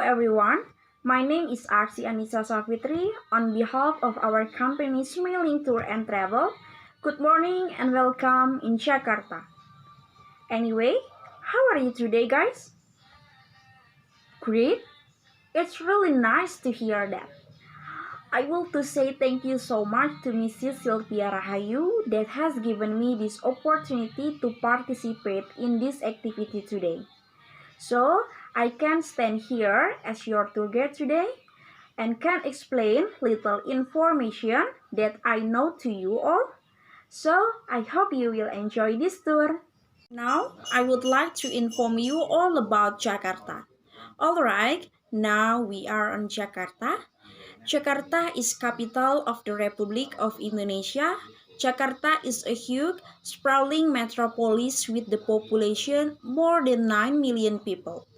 everyone, my name is Arsy Anisa Safitri. On behalf of our company Smiling Tour and Travel, good morning and welcome in Jakarta. Anyway, how are you today, guys? Great. It's really nice to hear that. I want to say thank you so much to Mrs. Sylvia Rahayu that has given me this opportunity to participate in this activity today. So, I can stand here as your tour guide today and can explain little information that I know to you all. So, I hope you will enjoy this tour. Now, I would like to inform you all about Jakarta. Alright, now we are on Jakarta. Jakarta is capital of the Republic of Indonesia. Jakarta is a huge, sprawling metropolis with the population more than 9 million people.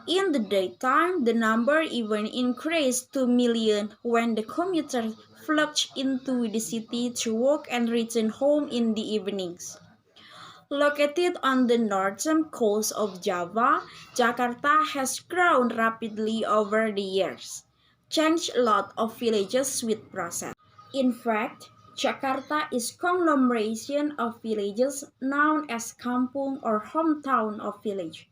In the daytime, the number even increased to million when the commuters flocked into the city to work and return home in the evenings. Located on the northern coast of Java, Jakarta has grown rapidly over the years, changed a lot of villages with process. In fact, Jakarta is conglomeration of villages known as kampung or hometown of village.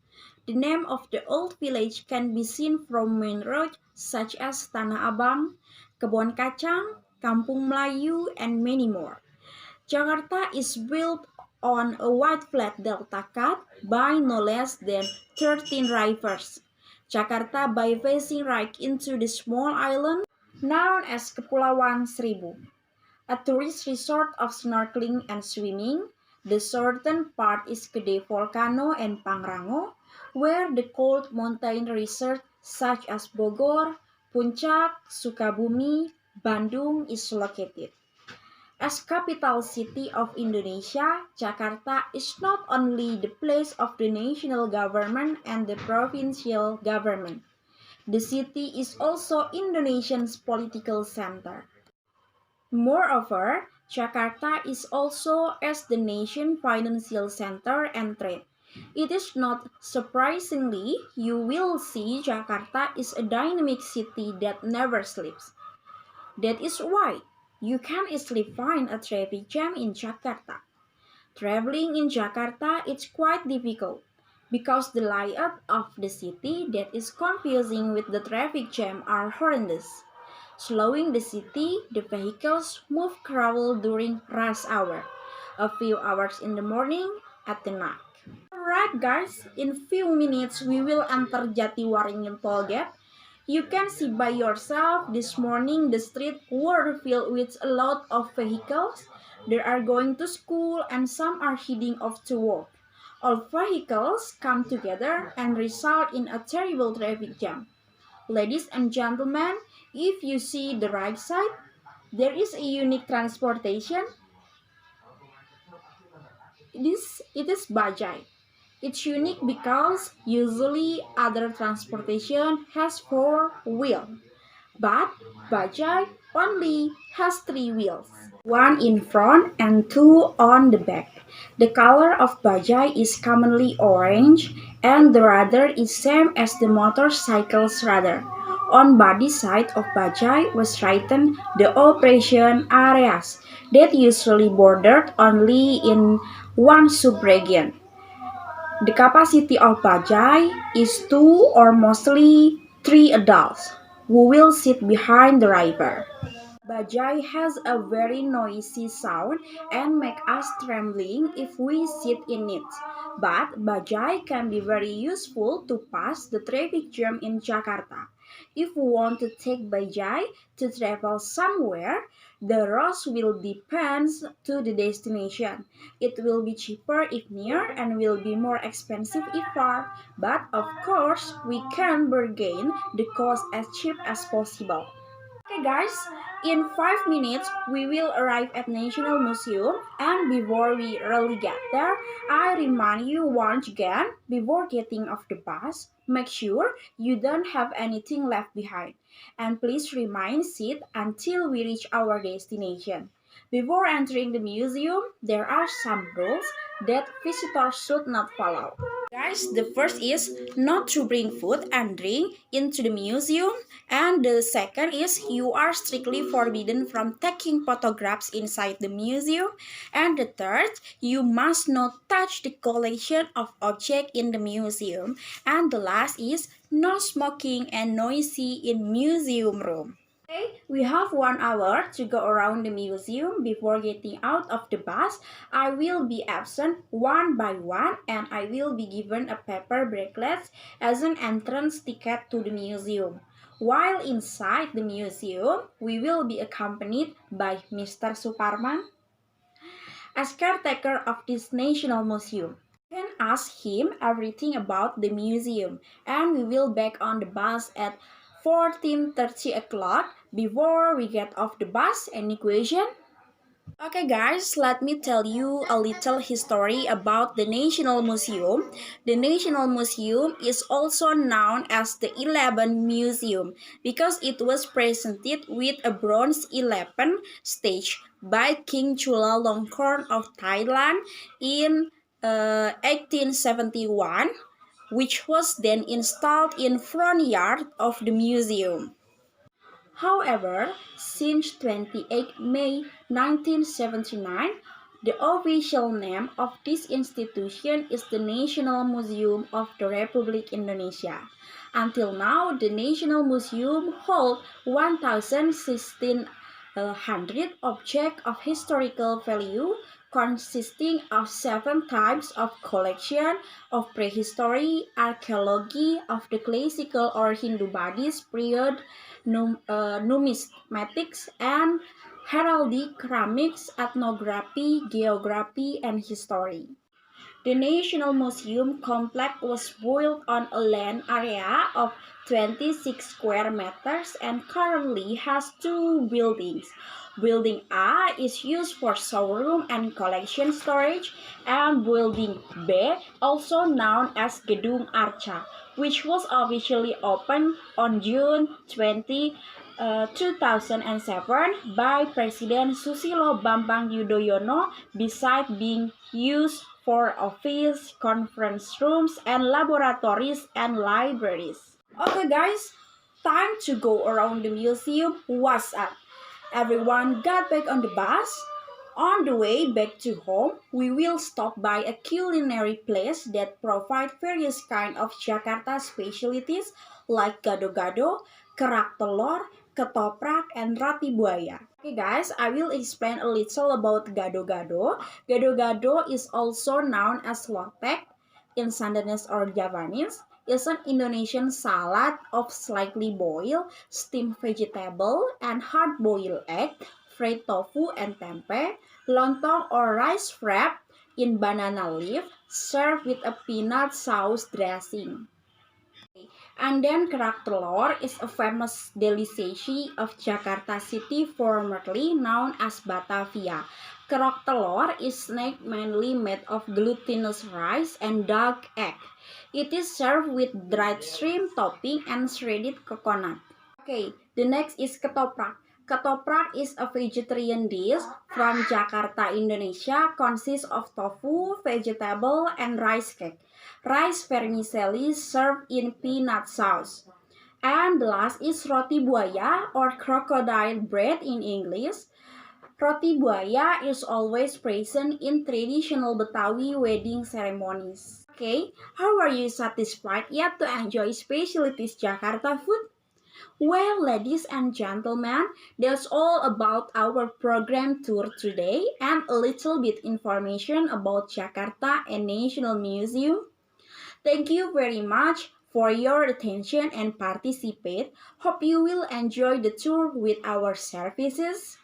The name of the old village can be seen from main roads such as Tanah Abang, Kebon Kacang, Kampung Melayu, and many more. Jakarta is built on a wide flat delta cut by no less than 13 rivers. Jakarta bypassing right into the small island known as Kepulauan Seribu, a tourist resort of snorkeling and swimming. The southern part is Gede Volcano and Pangrango, where the cold mountain resorts such as Bogor, Puncak, Sukabumi, Bandung is located. As capital city of Indonesia, Jakarta is not only the place of the national government and the provincial government. The city is also Indonesia's political center. Moreover, Jakarta is also as the nation's financial center and trade. It is not surprisingly you will see Jakarta is a dynamic city that never sleeps. That is why you can easily find a traffic jam in Jakarta. Traveling in Jakarta is quite difficult because the layout of the city that is confusing with the traffic jam are horrendous. Slowing the city, the vehicles move crowded during rush hour, a few hours in the morning, at the night. Alright guys, in few minutes we will enter Jatiwaringin toll gate. You can see by yourself this morning the streets were filled with a lot of vehicles. They are going to school and some are heading off to work. All vehicles come together and result in a terrible traffic jam. Ladies and gentlemen, if you see the right side, there is a unique transportation. It is bajai. It's unique because usually other transportation has four wheels, but bajai only has three wheels, one in front and two on the back. The color of bajai is commonly orange and the rudder is same as the motorcycle's rudder. On body side of bajai was written the operation areas that usually bordered only in one subregion. The capacity of bajai is two or mostly three adults who will sit behind the driver. Bajai has a very noisy sound and make us trembling if we sit in it. But bajai can be very useful to pass the traffic jam in Jakarta. If we want to take bajai to travel somewhere, the routes will depend to the destination. It will be cheaper if near and will be more expensive if far. But of course, we can bargain the cost as cheap as possible. Okay guys, in 5 minutes we will arrive at National Museum and before we really get there, I remind you once again, before getting off the bus, make sure you don't have anything left behind and please remain seated until we reach our destination. Before entering the museum, there are some rules that visitors should not follow. Guys, the first is not to bring food and drink into the museum, and the second is you are strictly forbidden from taking photographs inside the museum, and the third, you must not touch the collection of objects in the museum, and the last is no smoking and noisy in museum room. Okay, we have 1 hour to go around the museum before getting out of the bus. I will be absent one by one and I will be given a paper bracelet as an entrance ticket to the museum. While inside the museum, we will be accompanied by Mr. Suparman as caretaker of this national museum. You can ask him everything about the museum and we will back on the bus at 14:30 o'clock. Before we get off the bus, any question? Okay guys, let me tell you a little history about the National Museum. The National Museum is also known as the 11 Museum because it was presented with a bronze 11 stage by King Chulalongkorn of Thailand in 1871, which was then installed in front yard of the museum. However, since 28 May 1979, the official name of this institution is the National Museum of the Republic Indonesia. Until now, the National Museum holds 1,600 objects of historical value consisting of 7 types of collection of prehistory, archaeology of the classical or Hindu-Buddhist period, numismatics, and heraldic, ceramics, ethnography, geography, and history. The National Museum complex was built on a land area of 26 square meters and currently has 2 buildings. Building A is used for showroom and collection storage, and Building B, also known as Gedung Arca, which was officially opened on June 20, 2007 by President Susilo Bambang Yudhoyono, besides being used for office, conference rooms, and laboratories and libraries. Okay guys, time to go around the museum. What's up? Everyone got back on the bus. On the way back to home, we will stop by a culinary place that provide various kind of Jakarta specialties like gado-gado, kerak telur, ketoprak, and roti buaya. Okay guys, I will explain a little about gado-gado. Gado-gado is also known as lotek in Sundanese or Javanese. Is an Indonesian salad of slightly boiled, steamed vegetable, and hard-boiled egg, fried tofu and tempe, lontong or rice wrapped in banana leaf, served with a peanut sauce dressing. And then kerak telur is a famous delicacy of Jakarta city formerly known as Batavia. Kerak telur is snack mainly made of glutinous rice and duck egg. It is served with dried shrimp topping and shredded coconut. Okay, the next is ketoprak. Ketoprak is a vegetarian dish from Jakarta, Indonesia, consists of tofu, vegetable, and rice cake. Rice vermicelli served in peanut sauce. And the last is roti buaya or crocodile bread in English. Roti buaya is always present in traditional Betawi wedding ceremonies. Okay, how are you satisfied yet to enjoy specialties Jakarta food? Well, ladies and gentlemen, that's all about our program tour today and a little bit information about Jakarta and National Museum. Thank you very much for your attention and participate. Hope you will enjoy the tour with our services.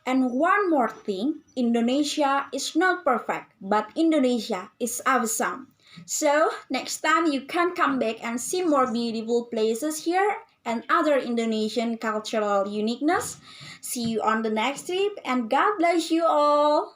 And one more thing, Indonesia is not perfect, but Indonesia is awesome. So, next time you can come back and see more beautiful places here and other Indonesian cultural uniqueness. See you on the next trip and God bless you all.